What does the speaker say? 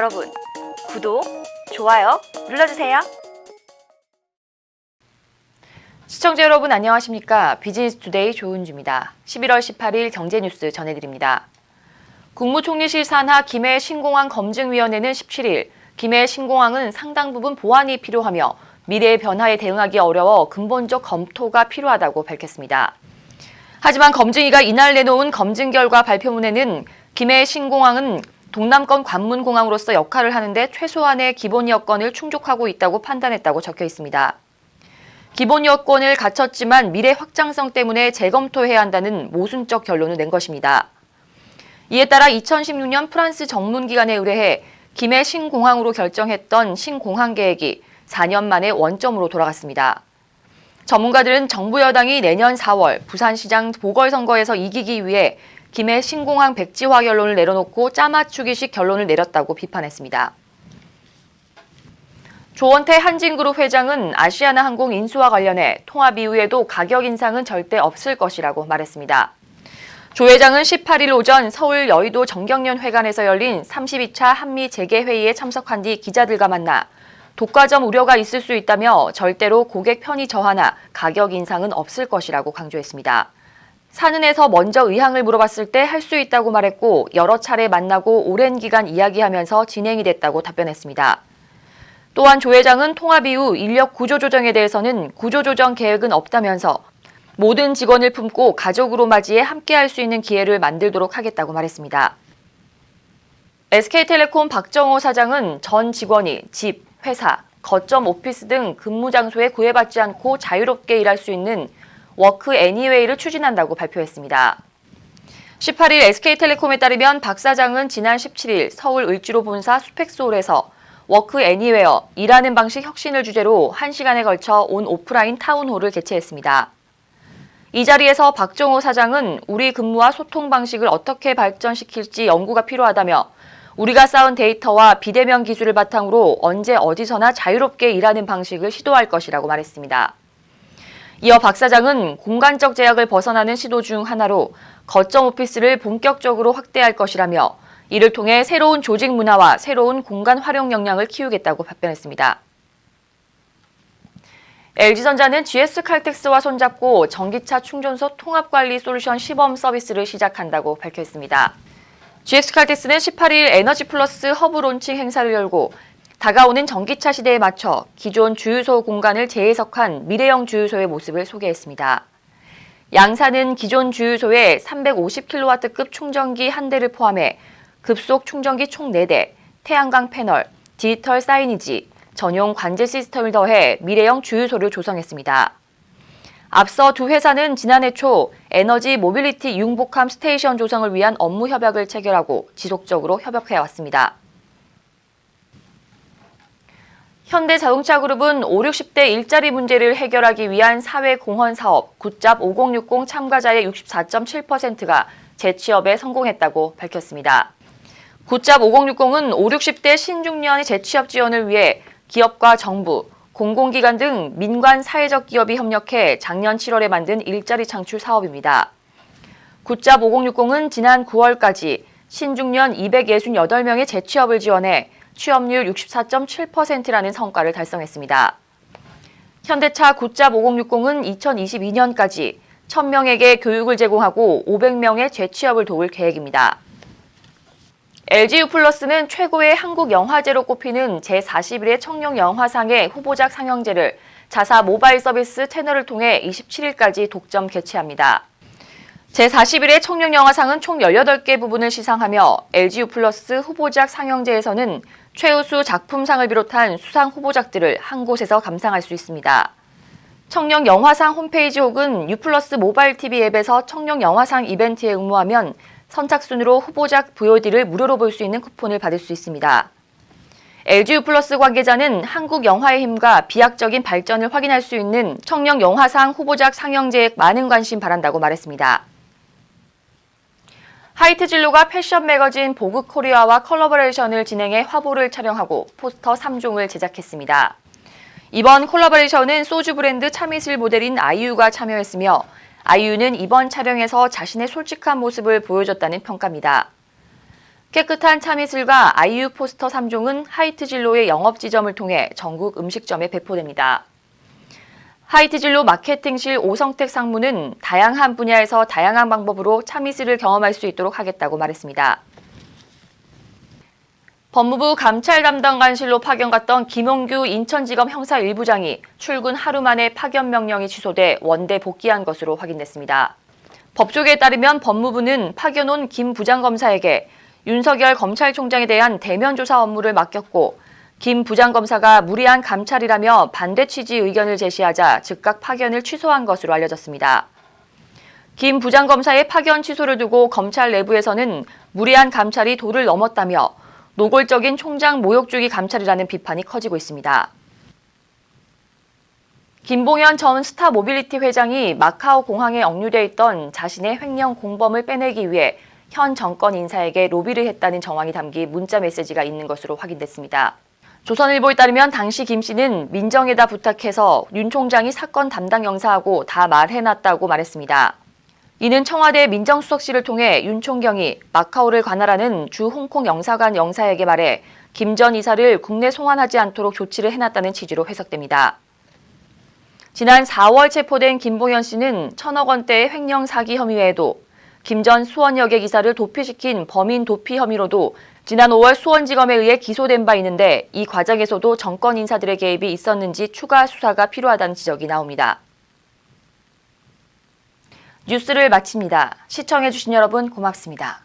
여러분, 구독, 좋아요 눌러주세요. 시청자 여러분 안녕하십니까? 비즈니스투데이 조은주입니다. 11월 18일 경제뉴스 전해드립니다. 국무총리실 산하 김해 신공항 검증위원회는 17일 김해 신공항은 상당 부분 보완이 필요하며 미래의 변화에 대응하기 어려워 근본적 검토가 필요하다고 밝혔습니다. 하지만 검증위가 이날 내놓은 검증 결과 발표문에는 김해 신공항은 동남권 관문공항으로서 역할을 하는데 최소한의 기본 여건을 충족하고 있다고 판단했다고 적혀 있습니다. 기본 여건을 갖췄지만 미래 확장성 때문에 재검토해야 한다는 모순적 결론을 낸 것입니다. 이에 따라 2016년 프랑스 전문기관에 의뢰해 김해 신공항으로 결정했던 신공항 계획이 4년 만에 원점으로 돌아갔습니다. 전문가들은 정부 여당이 내년 4월 부산시장 보궐선거에서 이기기 위해 김해 신공항 백지화 결론을 내려놓고 짜맞추기식 결론을 내렸다고 비판했습니다. 조원태 한진그룹 회장은 아시아나항공 인수와 관련해 통합 이후에도 가격 인상은 절대 없을 것이라고 말했습니다. 조 회장은 18일 오전 서울 여의도 정경련회관에서 열린 32차 한미 재개회의에 참석한 뒤 기자들과 만나 독과점 우려가 있을 수 있다며 절대로 고객 편의 저하나 가격 인상은 없을 것이라고 강조했습니다. 산은에서 먼저 의향을 물어봤을 때 할 수 있다고 말했고 여러 차례 만나고 오랜 기간 이야기하면서 진행이 됐다고 답변했습니다. 또한 조 회장은 통합 이후 인력 구조 조정에 대해서는 구조 조정 계획은 없다면서 모든 직원을 품고 가족으로 맞이해 함께할 수 있는 기회를 만들도록 하겠다고 말했습니다. SK텔레콤 박정호 사장은 전 직원이 집, 회사, 거점 오피스 등 근무 장소에 구애받지 않고 자유롭게 일할 수 있는 워크 애니웨이를 추진한다고 발표했습니다. 18일 SK텔레콤에 따르면 박 사장은 지난 17일 서울 을지로 본사 스펙소울에서 워크 애니웨어, 일하는 방식 혁신을 주제로 1시간에 걸쳐 온 오프라인 타운홀을 개최했습니다. 이 자리에서 박정호 사장은 우리 근무와 소통 방식을 어떻게 발전시킬지 연구가 필요하다며 우리가 쌓은 데이터와 비대면 기술을 바탕으로 언제 어디서나 자유롭게 일하는 방식을 시도할 것이라고 말했습니다. 이어 박 사장은 공간적 제약을 벗어나는 시도 중 하나로 거점 오피스를 본격적으로 확대할 것이라며 이를 통해 새로운 조직 문화와 새로운 공간 활용 역량을 키우겠다고 답변했습니다. LG전자는 GS칼텍스와 손잡고 전기차 충전소 통합관리 솔루션 시범 서비스를 시작한다고 밝혔습니다. GS칼텍스는 18일 에너지 플러스 허브 론칭 행사를 열고 다가오는 전기차 시대에 맞춰 기존 주유소 공간을 재해석한 미래형 주유소의 모습을 소개했습니다. 양사는 기존 주유소에 350kW급 충전기 1대를 포함해 급속 충전기 총 4대, 태양광 패널, 디지털 사이니지, 전용 관제 시스템을 더해 미래형 주유소를 조성했습니다. 앞서 두 회사는 지난해 초 에너지 모빌리티 융복함 스테이션 조성을 위한 업무 협약을 체결하고 지속적으로 협업해왔습니다. 현대자동차그룹은 5, 60대 일자리 문제를 해결하기 위한 사회공헌 사업 굿잡 5060 참가자의 64.7%가 재취업에 성공했다고 밝혔습니다. 굿잡 5060은 5, 60대 신중년의 재취업 지원을 위해 기업과 정부, 공공기관 등 민관 사회적 기업이 협력해 작년 7월에 만든 일자리 창출 사업입니다. 굿잡 5060은 지난 9월까지 신중년 268명의 재취업을 지원해 취업률 64.7%라는 성과를 달성했습니다. 현대차 굿잡 5060은 2022년까지 1,000명에게 교육을 제공하고 500명의 재취업을 도울 계획입니다. LG유플러스는 최고의 한국 영화제로 꼽히는 제41회 청룡영화상의 후보작 상영제를 자사 모바일 서비스 채널을 통해 27일까지 독점 개최합니다. 제41회 청룡영화상은 총 18개 부분을 시상하며 LG유플러스 후보작 상영제에서는 최우수 작품상을 비롯한 수상 후보작들을 한 곳에서 감상할 수 있습니다. 청룡영화상 홈페이지 혹은 유플러스 모바일 TV 앱에서 청룡영화상 이벤트에 응모하면 선착순으로 후보작 VOD를 무료로 볼 수 있는 쿠폰을 받을 수 있습니다. LG유플러스 관계자는 한국 영화의 힘과 비약적인 발전을 확인할 수 있는 청룡영화상 후보작 상영제에 많은 관심 바란다고 말했습니다. 하이트진로가 패션 매거진 보그코리아와 컬러버레이션을 진행해 화보를 촬영하고 포스터 3종을 제작했습니다. 이번 콜라보레이션은 소주 브랜드 참이슬 모델인 아이유가 참여했으며 아이유는 이번 촬영에서 자신의 솔직한 모습을 보여줬다는 평가입니다. 깨끗한 참이슬과 아이유 포스터 3종은 하이트진로의 영업지점을 통해 전국 음식점에 배포됩니다. 하이트진로 마케팅실 오성택 상무는 다양한 분야에서 다양한 방법으로 참이슬을 경험할 수 있도록 하겠다고 말했습니다. 법무부 감찰 담당관실로 파견 갔던 김용규 인천지검 형사 1부장이 출근 하루 만에 파견 명령이 취소돼 원대 복귀한 것으로 확인됐습니다. 법조계에 따르면 법무부는 파견 온 김 부장검사에게 윤석열 검찰총장에 대한 대면 조사 업무를 맡겼고 김 부장검사가 무리한 감찰이라며 반대 취지 의견을 제시하자 즉각 파견을 취소한 것으로 알려졌습니다. 김 부장검사의 파견 취소를 두고 검찰 내부에서는 무리한 감찰이 도를 넘었다며 노골적인 총장 모욕주기 감찰이라는 비판이 커지고 있습니다. 김봉현 전 스타모빌리티 회장이 마카오 공항에 억류돼 있던 자신의 횡령 공범을 빼내기 위해 현 정권 인사에게 로비를 했다는 정황이 담긴 문자 메시지가 있는 것으로 확인됐습니다. 조선일보에 따르면 당시 김 씨는 민정에다 부탁해서 윤 총장이 사건 담당 영사하고 다 말해놨다고 말했습니다. 이는 청와대 민정수석실을 통해 윤 총경이 마카오를 관할하는 주 홍콩 영사관 영사에게 말해 김 전 이사를 국내 송환하지 않도록 조치를 해놨다는 취지로 해석됩니다. 지난 4월 체포된 김봉현 씨는 1,000억 원대의 횡령 사기 혐의 외에도 김 전 수원역의 기사를 도피시킨 범인 도피 혐의로도 지난 5월 수원지검에 의해 기소된 바 있는데 이 과정에서도 정권 인사들의 개입이 있었는지 추가 수사가 필요하다는 지적이 나옵니다. 뉴스를 마칩니다. 시청해주신 여러분 고맙습니다.